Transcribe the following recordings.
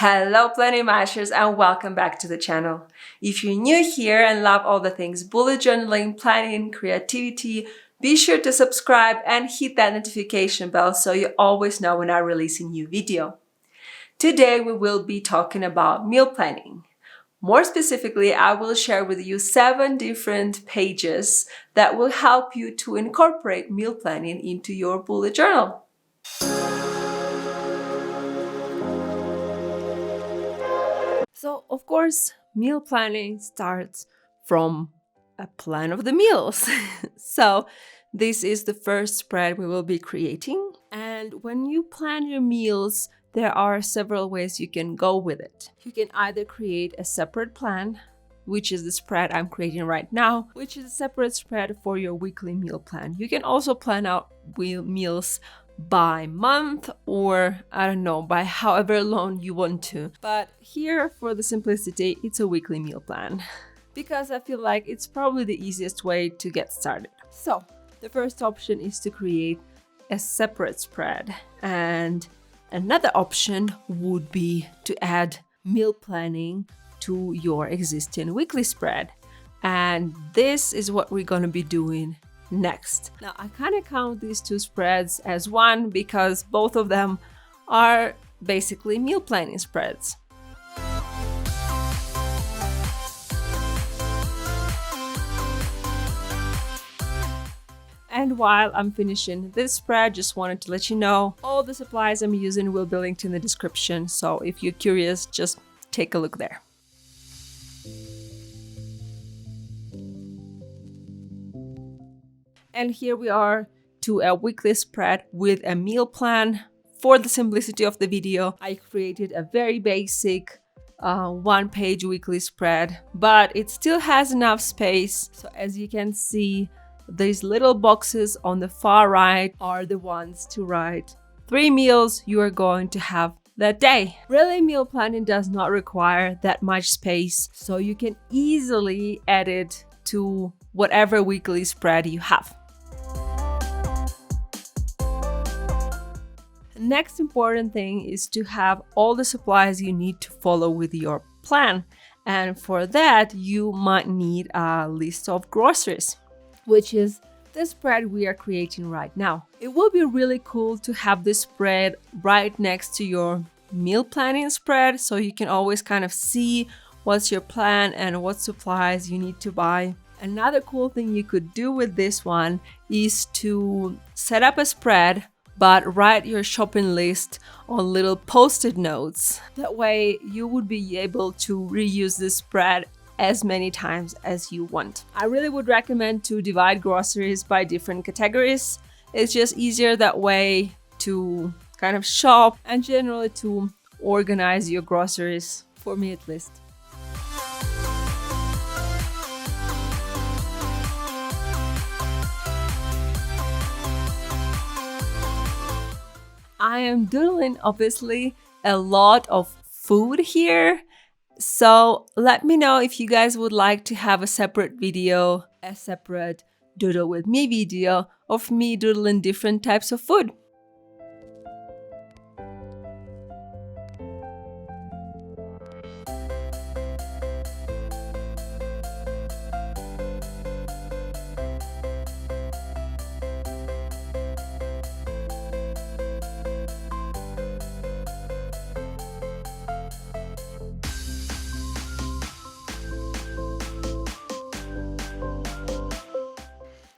Hello planning mashers and welcome back to the channel. If you're new here and love all the things bullet journaling, planning, creativity, be sure to subscribe and hit that notification bell so you always know when I release a new video. Today we will be talking about meal planning. More specifically, I will share with you 7 different pages that will help you to incorporate meal planning into your bullet journal. So, of course, meal planning starts from a plan of the meals. So, this is the first spread we will be creating. And when you plan your meals, there are several ways you can go with it. You can either create a separate plan, which is the spread I'm creating right now, which is a separate spread for your weekly meal plan. You can also plan out meals by month or I don't know, by however long you want to. But here, for the simplicity, it's a weekly meal plan because I feel like it's probably the easiest way to get started. So the first option is to create a separate spread, and another option would be to add meal planning to your existing weekly spread. And this is what we're going to be doing next. Now, I kind of count these two spreads as one because both of them are basically meal planning spreads. And while I'm finishing this spread, just wanted to let you know all the supplies I'm using will be linked in the description. So if you're curious, just take a look there. And here we are to a weekly spread with a meal plan. For the simplicity of the video, I created a very basic one-page weekly spread, but it still has enough space. So as you can see, these little boxes on the far right are the ones to write 3 meals you are going to have that day. Really, meal planning does not require that much space, so you can easily add it to whatever weekly spread you have. Next important thing is to have all the supplies you need to follow with your plan. And for that, you might need a list of groceries, which is the spread we are creating right now. It will be really cool to have this spread right next to your meal planning spread, so you can always kind of see what's your plan and what supplies you need to buy. Another cool thing you could do with this one is to set up a spread but write your shopping list on little post-it notes. That way you would be able to reuse this spread as many times as you want. I really would recommend to divide groceries by different categories. It's just easier that way to kind of shop and generally to organize your groceries, for me at least. I am doodling obviously a lot of food here, so let me know if you guys would like to have a separate video, a separate doodle with me video of me doodling different types of food.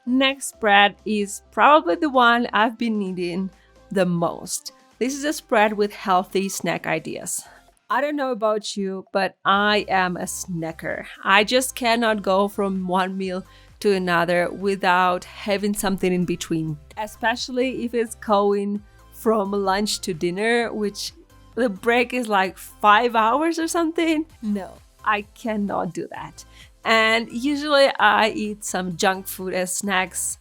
Next spread is probably the one I've been needing the most. This is a spread with healthy snack ideas. I don't know about you, but I am a snacker. I just cannot go from one meal to another without having something in between, especially if it's going from lunch to dinner, which the break is like 5 hours or something. No, I cannot do that. And usually I eat some junk food as snacks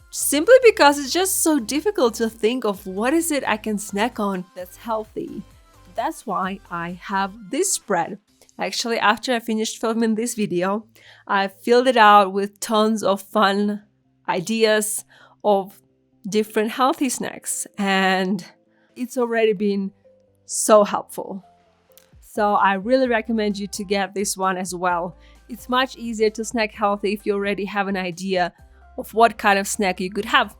simply because it's just so difficult to think of what is it I can snack on that's healthy. That's why I have this spread. Actually, after I finished filming this video, I filled it out with tons of fun ideas of different healthy snacks, and it's already been so helpful. So I really recommend you to get this one as well. It's much easier to snack healthy if you already have an idea of what kind of snack you could have.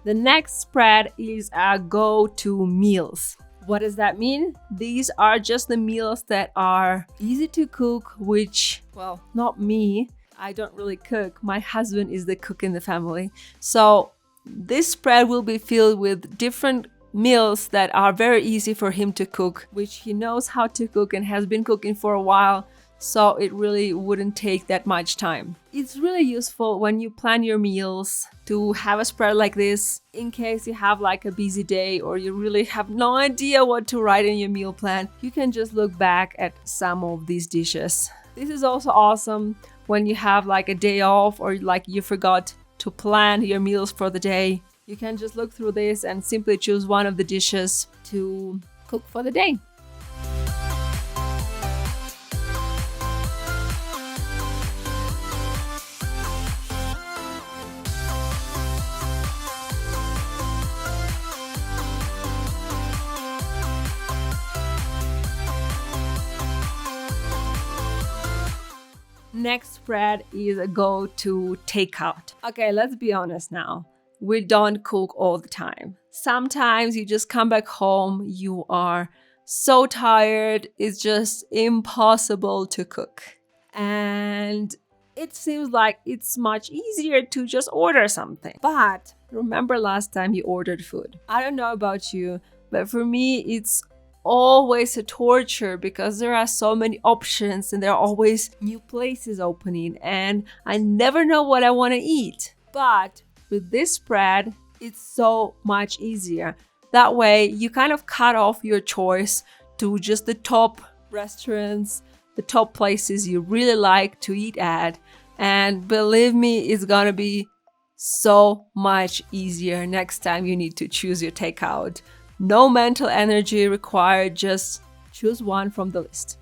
The next spread is our go-to meals. What does that mean? These are just the meals that are easy to cook, which, well, not me. I don't really cook. My husband is the cook in the family. So this spread will be filled with different meals that are very easy for him to cook, which he knows how to cook and has been cooking for a while. So it really wouldn't take that much time. It's really useful when you plan your meals to have a spread like this in case you have like a busy day or you really have no idea what to write in your meal plan. You can just look back at some of these dishes. This is also awesome when you have like a day off or like you forgot to plan your meals for the day. You can just look through this and simply choose one of the dishes to cook for the day. Next spread is a go-to takeout. Okay, let's be honest now. We don't cook all the time. Sometimes you just come back home, you are so tired, it's just impossible to cook. And it seems like it's much easier to just order something. But remember last time you ordered food? I don't know about you, but for me, it's always a torture because there are so many options and there are always new places opening and I never know what I want to eat. But with this spread, it's so much easier. That way you kind of cut off your choice to just the top restaurants, the top places you really like to eat at. And believe me, it's gonna be so much easier next time you need to choose your takeout. No mental energy required, just choose one from the list.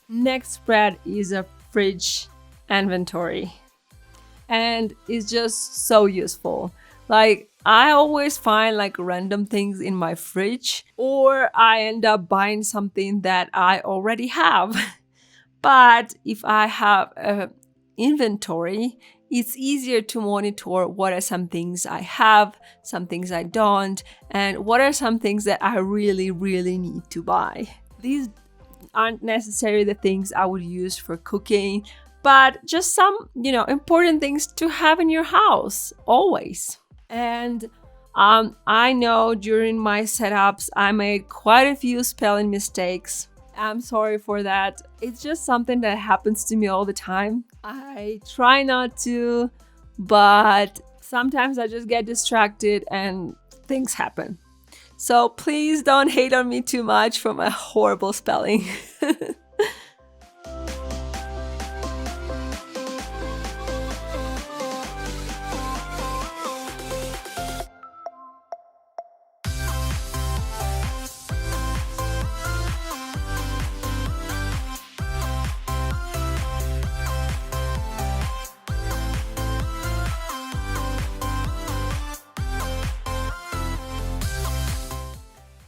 Next spread is a fridge inventory. And it's just so useful. Like, I always find like random things in my fridge, or I end up buying something that I already have. But if I have an inventory, it's easier to monitor what are some things I have, some things I don't, and what are some things that I really, really need to buy. These aren't necessarily the things I would use for cooking, but just some, important things to have in your house always. And I know during my setups, I made quite a few spelling mistakes. I'm sorry for that. It's just something that happens to me all the time. I try not to, but sometimes I just get distracted and things happen. So please don't hate on me too much for my horrible spelling.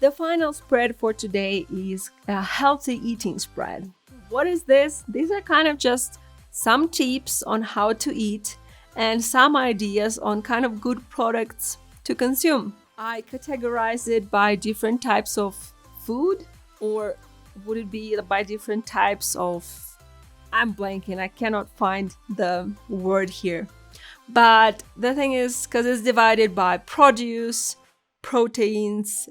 The final spread for today is a healthy eating spread. What is this? These are kind of just some tips on how to eat and some ideas on kind of good products to consume. I categorize it by different types of food, or would it be by different types of... I'm blanking, I cannot find the word here. But the thing is, because it's divided by produce, proteins,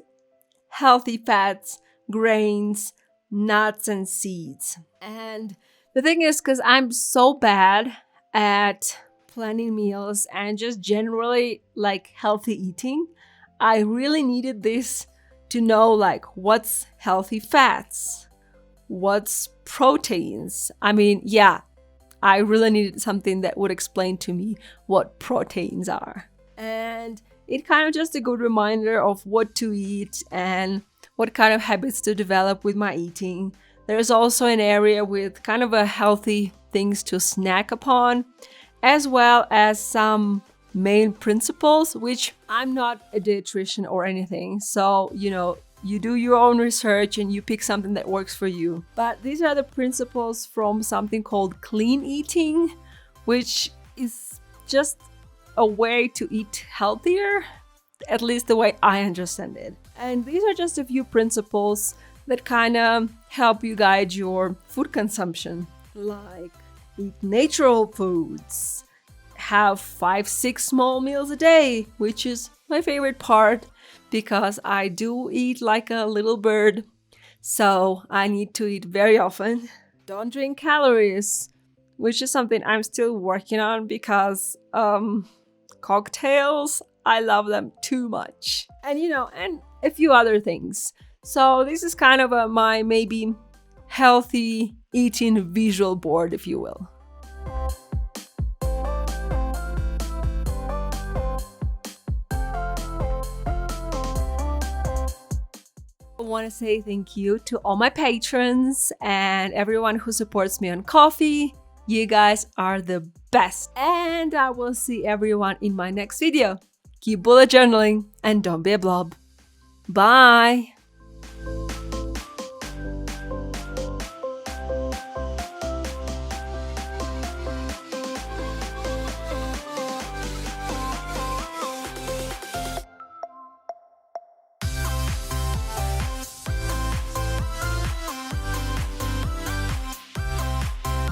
healthy fats, grains, nuts, and seeds. And the thing is, because I'm so bad at planning meals and just generally like healthy eating, I really needed this to know like what's healthy fats, what's proteins. I really needed something that would explain to me what proteins are. And it kind of just a good reminder of what to eat and what kind of habits to develop with my eating. There's also an area with kind of a healthy things to snack upon, as well as some main principles, which I'm not a dietitian or anything. So, you do your own research and you pick something that works for you. But these are the principles from something called clean eating, which is just a way to eat healthier, at least the way I understand it. And these are just a few principles that kind of help you guide your food consumption, like eat natural foods, have 5-6 small meals a day, which is my favorite part because I do eat like a little bird, so I need to eat very often. Don't drink calories, which is something I'm still working on because cocktails, I love them too much. And and a few other things. So this is kind of my maybe healthy eating visual board, if you will. I want to say thank you to all my patrons and everyone who supports me on Ko-fi. You guys are the best. And I will see everyone in my next video. Keep bullet journaling and don't be a blob. Bye!